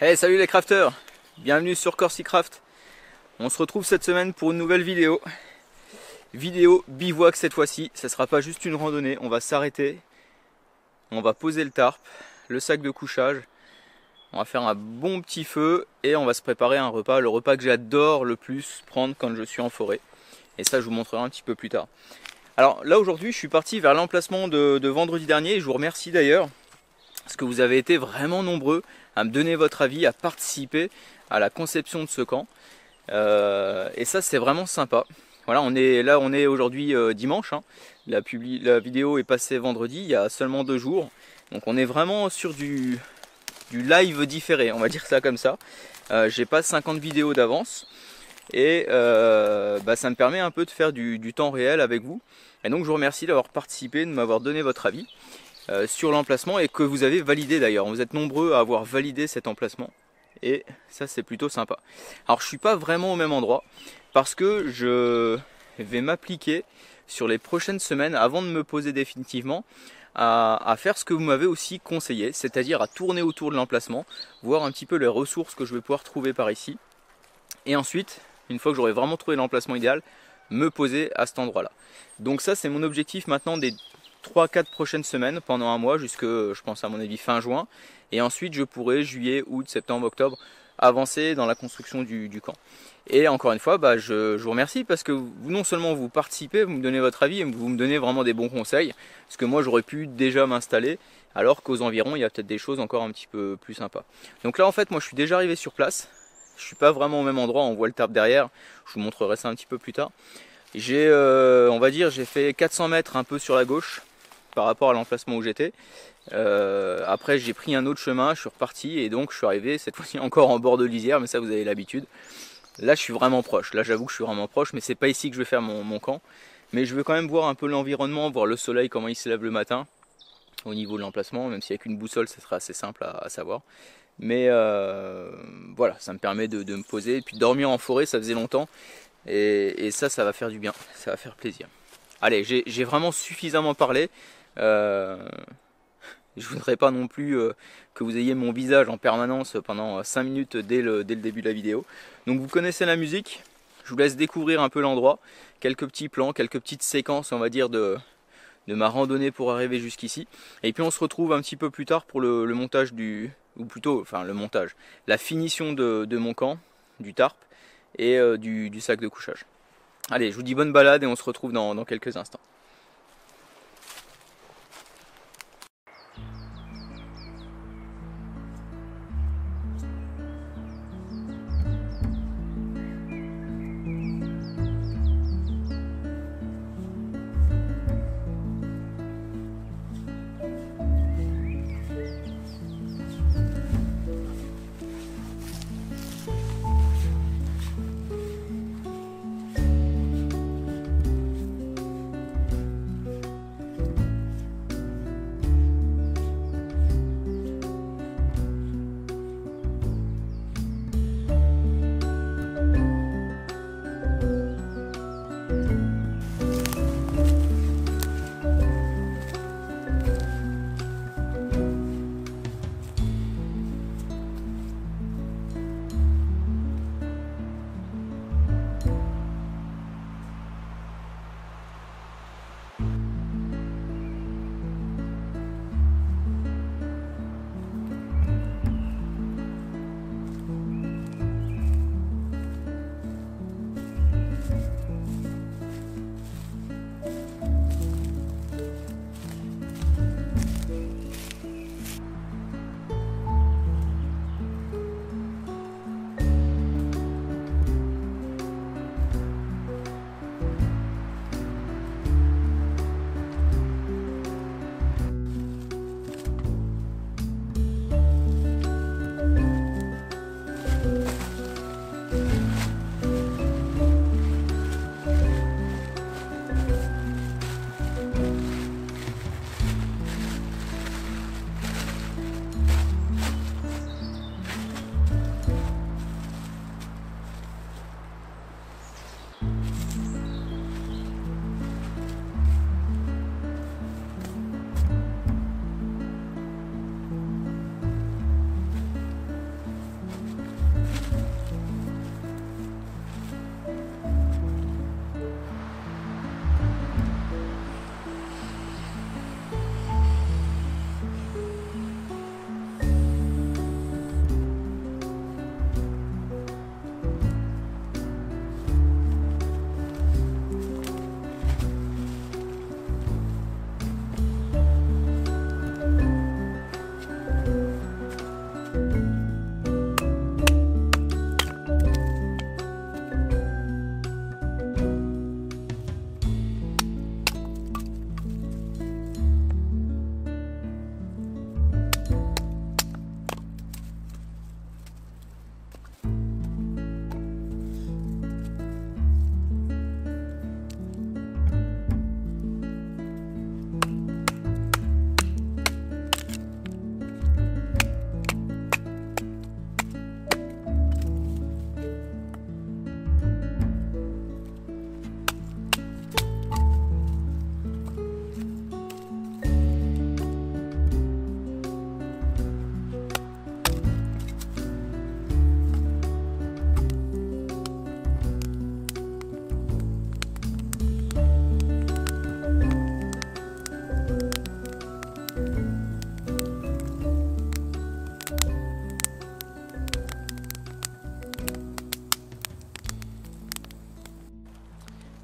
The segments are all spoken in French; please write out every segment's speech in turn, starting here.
Hey, salut les crafters, bienvenue sur CorsiCraft. On se retrouve cette semaine pour une nouvelle vidéo. Vidéo bivouac cette fois-ci, ça sera pas juste une randonnée, on va s'arrêter. On va poser le tarp, le sac de couchage. On va faire un bon petit feu et on va se préparer un repas, le repas que j'adore le plus prendre quand je suis en forêt. Et ça je vous montrerai un petit peu plus tard. Alors là aujourd'hui je suis parti vers l'emplacement de vendredi dernier et je vous remercie d'ailleurs. Parce que vous avez été vraiment nombreux à me donner votre avis, à participer à la conception de ce camp. Et ça c'est vraiment sympa. Voilà, on est aujourd'hui dimanche. Hein. La vidéo est passée vendredi, il y a seulement 2 jours. Donc on est vraiment sur du live différé, on va dire ça comme ça. J'ai pas 50 vidéos d'avance. Et ça me permet un peu de faire du temps réel avec vous. Et donc je vous remercie d'avoir participé, de m'avoir donné votre avis sur l'emplacement et que vous avez validé d'ailleurs. Vous êtes nombreux à avoir validé cet emplacement et ça c'est plutôt sympa. Alors je suis pas vraiment au même endroit parce que je vais m'appliquer sur les prochaines semaines avant de me poser définitivement à faire ce que vous m'avez aussi conseillé, c'est-à-dire à tourner autour de l'emplacement, voir un petit peu les ressources que je vais pouvoir trouver par ici et ensuite, une fois que j'aurai vraiment trouvé l'emplacement idéal, me poser à cet endroit là. Donc ça c'est mon objectif maintenant des 3-4 prochaines semaines, pendant un mois, jusque je pense à mon avis fin juin. Et ensuite je pourrai juillet, août, septembre, octobre avancer dans la construction du camp. Et encore une fois, je vous remercie parce que vous, non seulement vous participez, vous me donnez votre avis, mais vous me donnez vraiment des bons conseils. Parce que moi j'aurais pu déjà m'installer, alors qu'aux environs il y a peut-être des choses encore un petit peu plus sympas. Donc là en fait moi je suis déjà arrivé sur place. Je suis pas vraiment au même endroit, on voit le tarp derrière. Je vous montrerai ça un petit peu plus tard. J'ai, on va dire, j'ai fait 400 mètres un peu sur la gauche par rapport à l'emplacement où j'étais. Après j'ai pris un autre chemin, je suis reparti et donc je suis arrivé cette fois-ci encore en bord de lisière, mais ça vous avez l'habitude. Là je suis vraiment proche, là j'avoue que je suis vraiment proche, mais c'est pas ici que je vais faire mon camp. Mais je veux quand même voir un peu l'environnement, voir le soleil, comment il se lève le matin au niveau de l'emplacement, même s'il n'y a qu'une boussole, ça sera assez simple à savoir. Mais voilà, ça me permet de me poser et puis de dormir en forêt, ça faisait longtemps. Et ça va faire du bien, ça va faire plaisir. Allez, j'ai vraiment suffisamment parlé. Je voudrais pas non plus que vous ayez mon visage en permanence pendant 5 minutes dès le début de la vidéo. Donc vous connaissez la musique, je vous laisse découvrir un peu l'endroit, quelques petits plans, quelques petites séquences on va dire de ma randonnée pour arriver jusqu'ici. Et puis on se retrouve un petit peu plus tard pour le montage ou plutôt, enfin le montage, la finition de mon camp, du tarp et du sac de couchage. Allez, je vous dis bonne balade et on se retrouve dans quelques instants.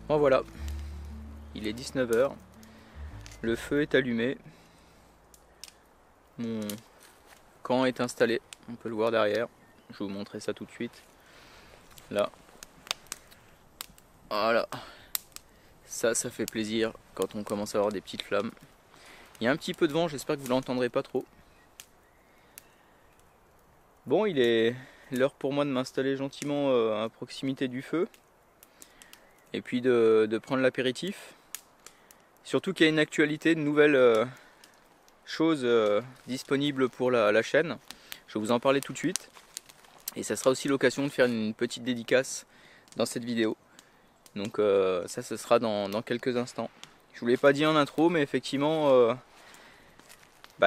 Bon voilà, il est 19 h, le feu est allumé, mon camp est installé, on peut le voir derrière, je vais vous montrer ça tout de suite, là, voilà, ça fait plaisir quand on commence à avoir des petites flammes. Il y a un petit peu de vent, j'espère que vous l'entendrez pas trop. Bon, il est l'heure pour moi de m'installer gentiment à proximité du feu. Et puis de prendre l'apéritif. Surtout qu'il y a une actualité, une nouvelle chose disponible pour la chaîne. Je vais vous en parler tout de suite. Et ça sera aussi l'occasion de faire une petite dédicace dans cette vidéo. Donc ça, ce sera dans quelques instants. Je vous l'ai pas dit en intro, mais effectivement,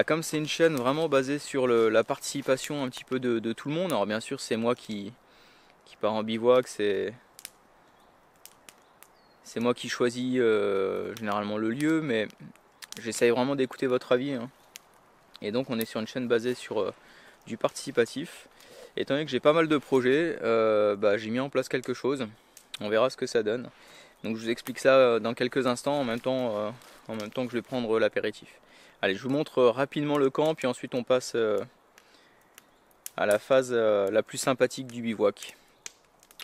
comme c'est une chaîne vraiment basée sur la participation un petit peu de tout le monde. Alors bien sûr, c'est moi qui pars en bivouac, c'est moi qui choisis généralement le lieu, mais j'essaye vraiment d'écouter votre avis, hein. Et donc on est sur une chaîne basée sur du participatif. Étant donné que j'ai pas mal de projets, j'ai mis en place quelque chose. On verra ce que ça donne. Donc je vous explique ça dans quelques instants en même temps que je vais prendre l'apéritif. Allez, je vous montre rapidement le camp, puis ensuite on passe à la phase la plus sympathique du bivouac,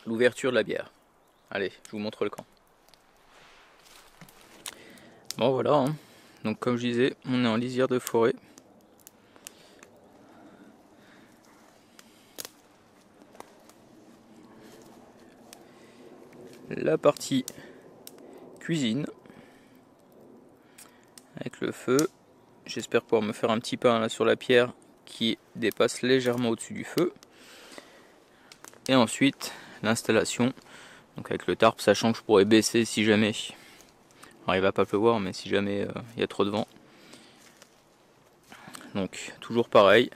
l'ouverture de la bière. Allez, je vous montre le camp. Bon voilà, hein. Donc comme je disais, on est en lisière de forêt. La partie cuisine, avec le feu. J'espère pouvoir me faire un petit pain là sur la pierre qui dépasse légèrement au-dessus du feu. Et ensuite l'installation, donc avec le tarp, sachant que je pourrais baisser si jamais. Alors il va pas pleuvoir, mais si jamais il y a trop de vent. Donc toujours pareil,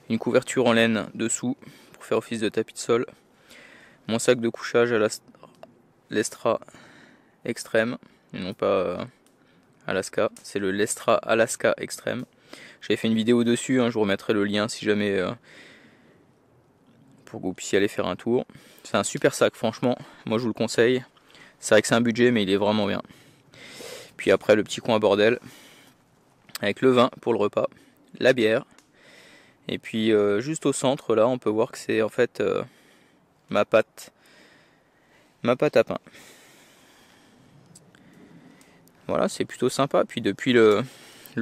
une couverture en laine dessous pour faire office de tapis de sol. Mon sac de couchage à l'Estra Extreme, et non pas Alaska, c'est le Lestra Alaska Extreme. J'avais fait une vidéo dessus, hein, je vous remettrai le lien si jamais pour que vous puissiez aller faire un tour. C'est un super sac, franchement, moi je vous le conseille. C'est vrai que c'est un budget, mais il est vraiment bien. Puis après le petit coin bordel, avec le vin pour le repas, la bière. Et puis juste au centre là, on peut voir que c'est en fait ma pâte à pain. Voilà, c'est plutôt sympa. Puis depuis le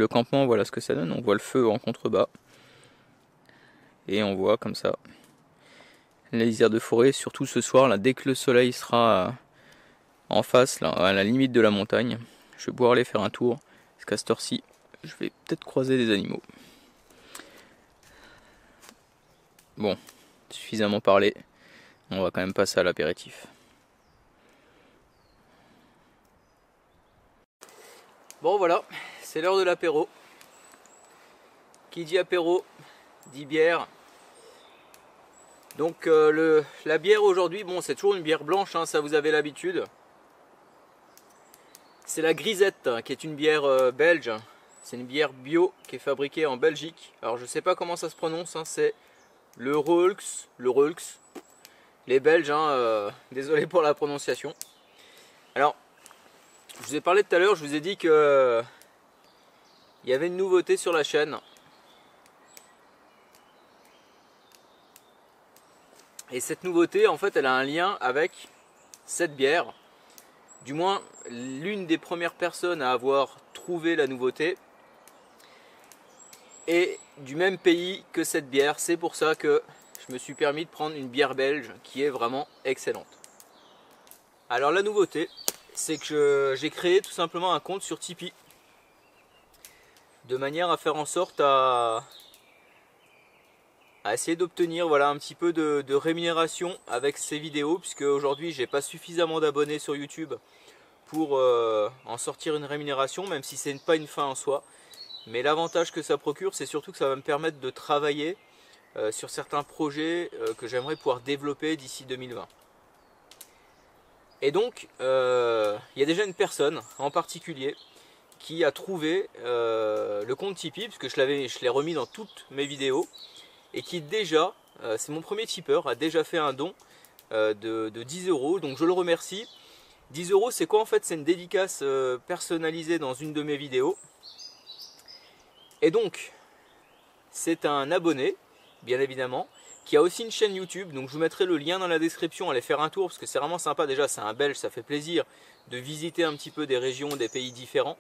campement, voilà ce que ça donne. On voit le feu en contrebas. Et on voit comme ça la lisière de forêt, surtout ce soir, là, dès que le soleil sera en face, là, à la limite de la montagne. Je vais pouvoir aller faire un tour. Parce qu'à cette heure-ci, je vais peut-être croiser des animaux. Bon, suffisamment parlé. On va quand même passer à l'apéritif. Bon voilà, c'est l'heure de l'apéro. Qui dit apéro, dit bière. Donc la bière aujourd'hui, bon c'est toujours une bière blanche, hein, ça vous avez l'habitude. C'est la Grisette, qui est une bière belge. C'est une bière bio qui est fabriquée en Belgique. Alors je sais pas comment ça se prononce, hein, c'est le Roelx. Les Belges, hein, désolé pour la prononciation. Alors, je vous ai parlé tout à l'heure, je vous ai dit que il y avait une nouveauté sur la chaîne. Et cette nouveauté, en fait, elle a un lien avec cette bière. Du moins, l'une des premières personnes à avoir trouvé la nouveauté est du même pays que cette bière. C'est pour ça que je me suis permis de prendre une bière belge qui est vraiment excellente. Alors la nouveauté, c'est que j'ai créé tout simplement un compte sur Tipeee. De manière à faire en sorte à essayer d'obtenir voilà, un petit peu de rémunération avec ces vidéos, puisque aujourd'hui j'ai pas suffisamment d'abonnés sur YouTube pour en sortir une rémunération, même si c'est pas une fin en soi. Mais l'avantage que ça procure, c'est surtout que ça va me permettre de travailler sur certains projets que j'aimerais pouvoir développer d'ici 2020. Et donc, il y a déjà une personne en particulier qui a trouvé le compte Tipeee, puisque je l'ai remis dans toutes mes vidéos, et qui déjà, c'est mon premier tipeur, a déjà fait un don de 10 €, donc je le remercie. 10 euros, c'est quoi en fait? C'est une dédicace personnalisée dans une de mes vidéos. Et donc, c'est un abonné, bien évidemment, qui a aussi une chaîne YouTube. Donc je vous mettrai le lien dans la description, allez faire un tour parce que c'est vraiment sympa. Déjà, c'est un Belge, ça fait plaisir de visiter un petit peu des régions, des pays différents.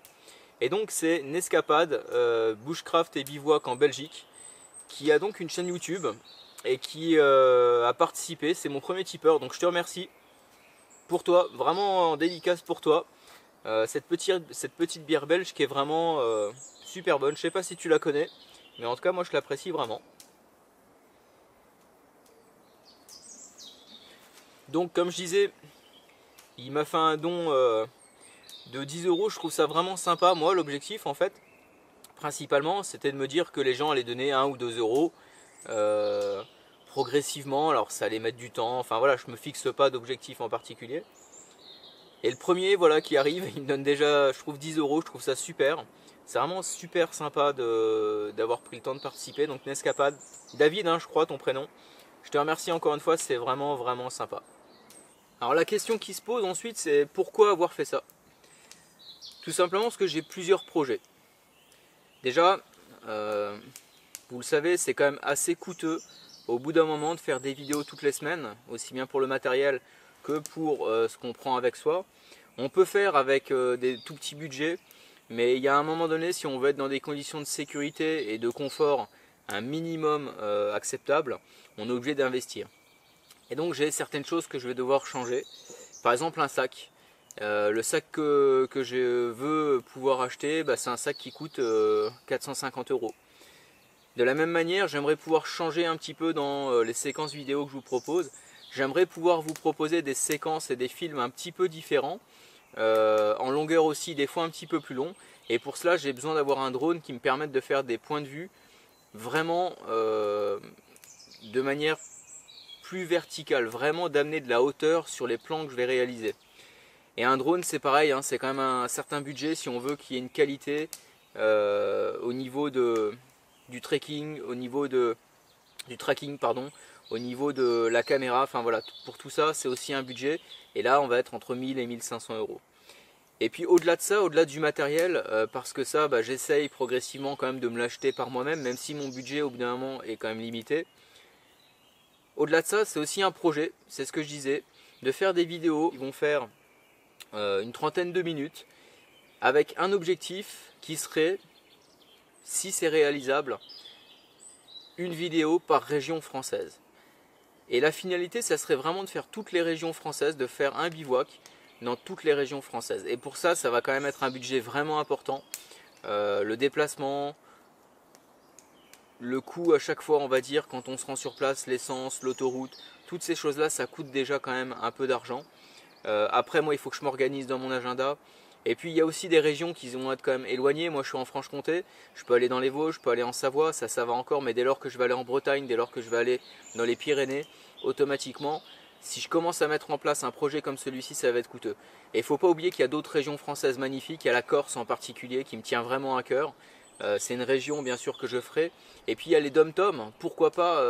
Et donc c'est Nescapade, Bushcraft et Bivouac en Belgique, qui a donc une chaîne YouTube et qui a participé. C'est mon premier tipeur, donc je te remercie pour toi, vraiment en dédicace pour toi. Cette petite bière belge qui est vraiment super bonne. Je sais pas si tu la connais, mais en tout cas moi je l'apprécie vraiment. Donc comme je disais, il m'a fait un don de 10 euros. Je trouve ça vraiment sympa. Moi l'objectif en fait, principalement, c'était de me dire que les gens allaient donner 1 ou 2 euros progressivement. Alors ça allait mettre du temps. Enfin voilà, je me fixe pas d'objectif en particulier. Et le premier voilà qui arrive, il me donne déjà, je trouve 10 euros. Je trouve ça super. C'est vraiment super sympa d'avoir pris le temps de participer. Donc Nescapade, David, hein, je crois ton prénom. Je te remercie encore une fois, c'est vraiment vraiment sympa. Alors la question qui se pose ensuite, c'est pourquoi avoir fait ça? Tout simplement parce que j'ai plusieurs projets. Déjà, vous le savez, c'est quand même assez coûteux au bout d'un moment de faire des vidéos toutes les semaines, aussi bien pour le matériel que pour ce qu'on prend avec soi. On peut faire avec des tout petits budgets, mais il y a un moment donné, si on veut être dans des conditions de sécurité et de confort un minimum acceptable, on est obligé d'investir. Et donc j'ai certaines choses que je vais devoir changer. Par exemple un sac. Le sac que je veux pouvoir acheter, bah, c'est un sac qui coûte 450 euros. De la même manière, j'aimerais pouvoir changer un petit peu dans les séquences vidéo que je vous propose. J'aimerais pouvoir vous proposer des séquences et des films un petit peu différents, en longueur aussi, des fois un petit peu plus long. Et pour cela, j'ai besoin d'avoir un drone qui me permette de faire des points de vue vraiment de manière plus verticale, vraiment d'amener de la hauteur sur les plans que je vais réaliser. Et un drone c'est pareil, hein, c'est quand même un certain budget si on veut qu'il y ait une qualité au niveau du tracking, pardon, au niveau de la caméra, enfin voilà, pour tout ça c'est aussi un budget. Et là on va être entre 1000 et 1500 euros. Et puis au-delà de ça, au-delà du matériel, parce que ça bah, j'essaye progressivement quand même de me l'acheter par moi-même, même si mon budget au bout d'un moment est quand même limité. Au-delà de ça, c'est aussi un projet, c'est ce que je disais, de faire des vidéos qui vont faire une trentaine de minutes avec un objectif qui serait, si c'est réalisable, une vidéo par région française. Et la finalité, ça serait vraiment de faire toutes les régions françaises, de faire un bivouac dans toutes les régions françaises. Et pour ça, ça va quand même être un budget vraiment important. Le déplacement, le coût à chaque fois, on va dire, quand on se rend sur place, l'essence, l'autoroute, toutes ces choses-là, ça coûte déjà quand même un peu d'argent. Après, moi, il faut que je m'organise dans mon agenda. Et puis, il y a aussi des régions qui vont être quand même éloignées. Moi, je suis en Franche-Comté. Je peux aller dans les Vosges, je peux aller en Savoie. Ça va encore. Mais dès lors que je vais aller en Bretagne, dès lors que je vais aller dans les Pyrénées, automatiquement, si je commence à mettre en place un projet comme celui-ci, ça va être coûteux. Et il ne faut pas oublier qu'il y a d'autres régions françaises magnifiques. Il y a la Corse en particulier qui me tient vraiment à cœur. C'est une région, bien sûr, que je ferai. Et puis, il y a les dom-toms. Pourquoi pas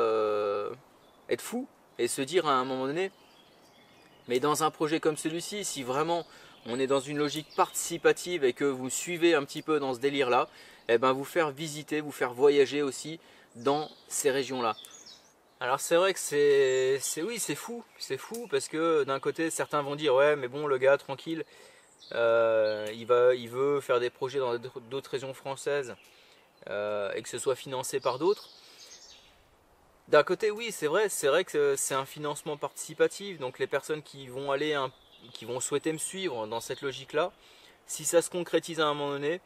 être fou et se dire à un moment donné, mais dans un projet comme celui-ci, si vraiment on est dans une logique participative et que vous suivez un petit peu dans ce délire-là, eh ben vous faire visiter, vous faire voyager aussi dans ces régions-là. Alors c'est vrai que c'est fou parce que d'un côté certains vont dire ouais mais bon le gars tranquille, il veut faire des projets dans d'autres régions françaises et que ce soit financé par d'autres. D'un côté, oui, c'est vrai que c'est un financement participatif, donc les personnes qui vont qui vont souhaiter me suivre dans cette logique-là, si ça se concrétise à un moment donné,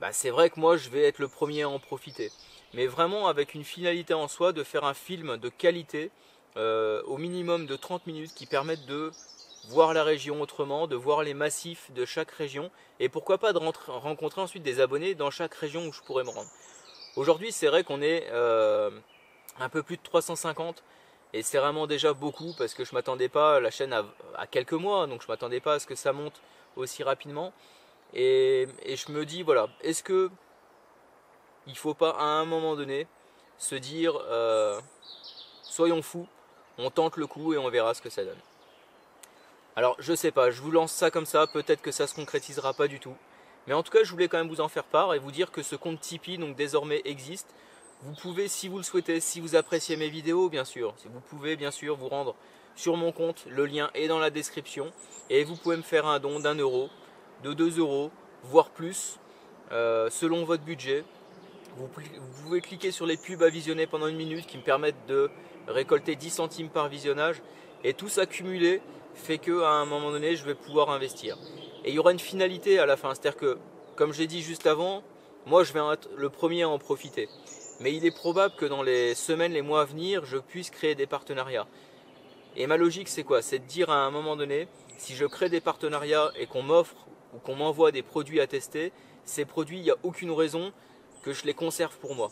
bah c'est vrai que moi je vais être le premier à en profiter. Mais vraiment avec une finalité en soi de faire un film de qualité, au minimum de 30 minutes qui permettent de voir la région autrement, de voir les massifs de chaque région, et pourquoi pas de rencontrer ensuite des abonnés dans chaque région où je pourrais me rendre. Aujourd'hui, c'est vrai qu'on est un peu plus de 350 et c'est vraiment déjà beaucoup parce que je m'attendais pas, la chaîne a quelques mois, donc je m'attendais pas à ce que ça monte aussi rapidement. Et je me dis voilà, est-ce que il faut pas à un moment donné se dire soyons fous, on tente le coup et on verra ce que ça donne. Alors je sais pas, je vous lance ça comme ça, peut-être que ça se concrétisera pas du tout. Mais en tout cas, je voulais quand même vous en faire part et vous dire que ce compte Tipeee donc désormais existe. Vous pouvez, si vous le souhaitez, si vous appréciez mes vidéos, bien sûr, si vous pouvez bien sûr vous rendre sur mon compte, le lien est dans la description. Et vous pouvez me faire un don d'1 euro, de 2 euros, voire plus, selon votre budget. Vous pouvez cliquer sur les pubs à visionner pendant 1 minute qui me permettent de récolter 10 centimes par visionnage. Et tout ça cumulé fait qu'à un moment donné, je vais pouvoir investir. Et il y aura une finalité à la fin. C'est-à-dire que, comme j'ai dit juste avant, moi je vais être le premier à en profiter. Mais il est probable que dans les semaines, les mois à venir, je puisse créer des partenariats. Et ma logique, c'est quoi? C'est de dire à un moment donné, si je crée des partenariats et qu'on m'offre ou qu'on m'envoie des produits à tester, ces produits, il n'y a aucune raison que je les conserve pour moi.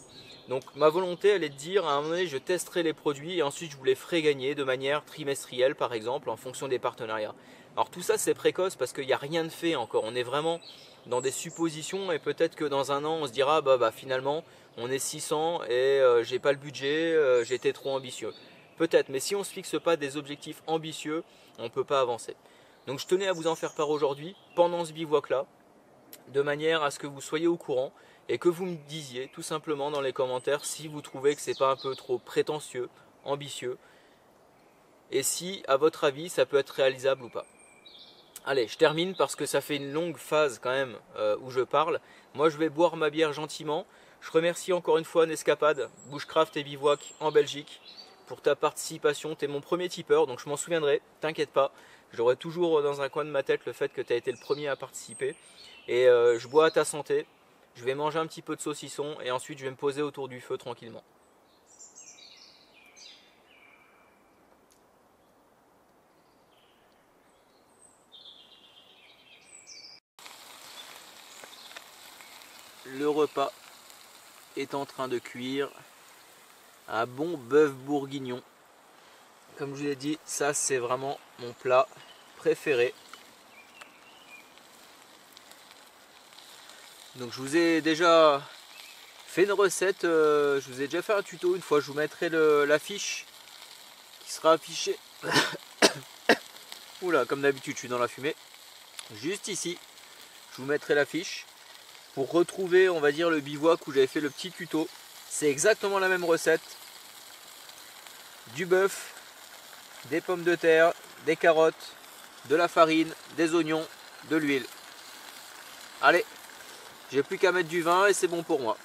Donc ma volonté, elle est de dire à un moment donné, je testerai les produits et ensuite je vous les ferai gagner de manière trimestrielle, par exemple, en fonction des partenariats. Alors tout ça, c'est précoce parce qu'il n'y a rien de fait encore. On est vraiment dans des suppositions et peut-être que dans un an, on se dira, bah finalement, on est 600 et j'ai pas le budget, j'étais trop ambitieux. Peut-être, mais si on ne se fixe pas des objectifs ambitieux, on ne peut pas avancer. Donc je tenais à vous en faire part aujourd'hui, pendant ce bivouac-là, de manière à ce que vous soyez au courant et que vous me disiez tout simplement dans les commentaires si vous trouvez que c'est pas un peu trop prétentieux, ambitieux, et si, à votre avis, ça peut être réalisable ou pas. Allez, je termine parce que ça fait une longue phase quand même où je parle. Moi, je vais boire ma bière gentiment. Je remercie encore une fois Nescapade, Bushcraft et Bivouac en Belgique pour ta participation. Tu es mon premier tipeur, donc je m'en souviendrai, t'inquiète pas. J'aurai toujours dans un coin de ma tête le fait que tu as été le premier à participer. Et je bois à ta santé. Je vais manger un petit peu de saucisson et ensuite je vais me poser autour du feu tranquillement. Le repas est en train de cuire. Un bon bœuf bourguignon. Comme je vous l'ai dit, ça c'est vraiment mon plat préféré. Donc je vous ai déjà fait une recette, je vous ai déjà fait un tuto une fois, je vous mettrai l'affiche qui sera affichée. Oula, comme d'habitude je suis dans la fumée. Juste ici, je vous mettrai l'affiche pour retrouver, on va dire, le bivouac où j'avais fait le petit tuto. C'est exactement la même recette. Du bœuf, des pommes de terre, des carottes, de la farine, des oignons, de l'huile. Allez, j'ai plus qu'à mettre du vin et c'est bon pour moi.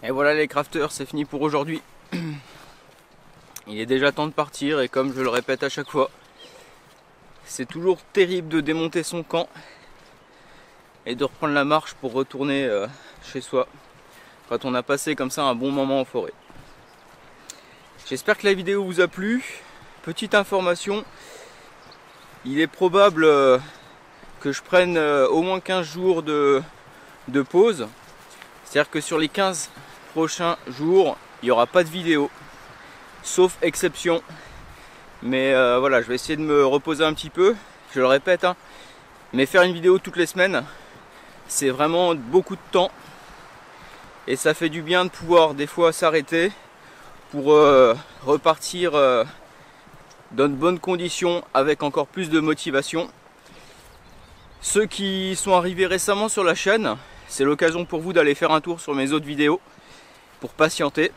Et voilà les crafters, c'est fini pour aujourd'hui. Il est déjà temps de partir et comme je le répète à chaque fois, c'est toujours terrible de démonter son camp et de reprendre la marche pour retourner chez soi quand on a passé comme ça un bon moment en forêt. J'espère que la vidéo vous a plu. Petite information, il est probable que je prenne au moins 15 jours de pause. C'est-à-dire que sur les 15 prochains jours, il n'y aura pas de vidéo, sauf exception. Mais voilà, je vais essayer de me reposer un petit peu, je le répète, hein. Mais faire une vidéo toutes les semaines, c'est vraiment beaucoup de temps. Et ça fait du bien de pouvoir des fois s'arrêter pour repartir dans de bonnes conditions avec encore plus de motivation. Ceux qui sont arrivés récemment sur la chaîne, c'est l'occasion pour vous d'aller faire un tour sur mes autres vidéos pour patienter.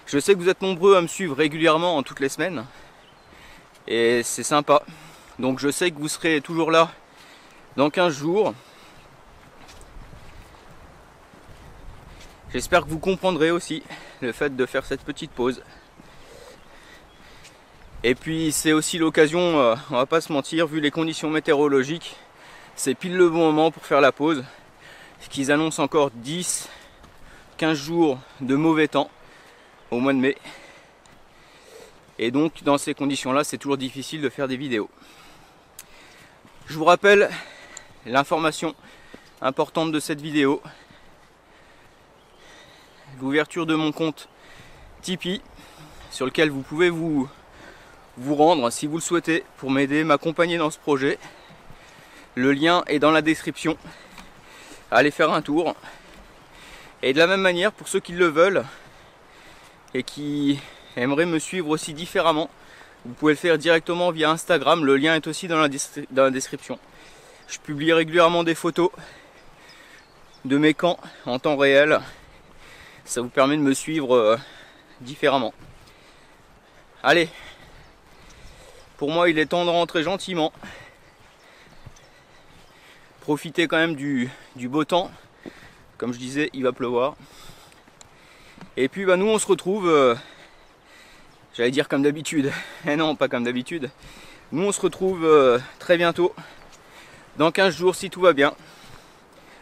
Je sais que vous êtes nombreux à me suivre régulièrement en toutes les semaines et c'est sympa. Donc je sais que vous serez toujours là dans 15 jours. J'espère que vous comprendrez aussi le fait de faire cette petite pause. Et puis c'est aussi l'occasion, on va pas se mentir, vu les conditions météorologiques, c'est pile le bon moment pour faire la pause. Qu'ils annoncent encore 10-15 jours de mauvais temps au mois de mai. Et donc dans ces conditions là, c'est toujours difficile de faire des vidéos. Je vous rappelle l'information importante de cette vidéo. L'ouverture de mon compte Tipeee, sur lequel vous pouvez vous rendre si vous le souhaitez pour m'aider, m'accompagner dans ce projet. Le lien est dans la description. Allez faire un tour. Et de la même manière, pour ceux qui le veulent et qui aimeraient me suivre aussi différemment, vous pouvez le faire directement via Instagram. Le lien est aussi dans la description. Je publie régulièrement des photos de mes camps en temps réel. Ça vous permet de me suivre différemment. Allez, pour moi il est temps de rentrer gentiment. Profitez quand même du beau temps. Comme je disais, il va pleuvoir. Et puis bah, nous on se retrouve, j'allais dire comme d'habitude, et non pas comme d'habitude. Nous on se retrouve très bientôt, dans 15 jours si tout va bien.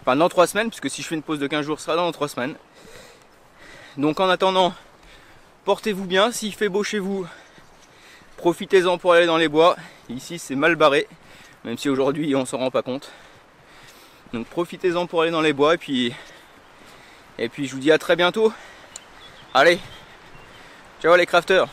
Enfin dans 3 semaines, puisque si je fais une pause de 15 jours, ce sera dans 3 semaines. Donc en attendant, portez-vous bien, s'il fait beau chez vous, profitez-en pour aller dans les bois. Ici c'est mal barré, même si aujourd'hui on s'en rend pas compte. Donc profitez-en pour aller dans les bois et puis je vous dis à très bientôt. Allez, ciao les crafters.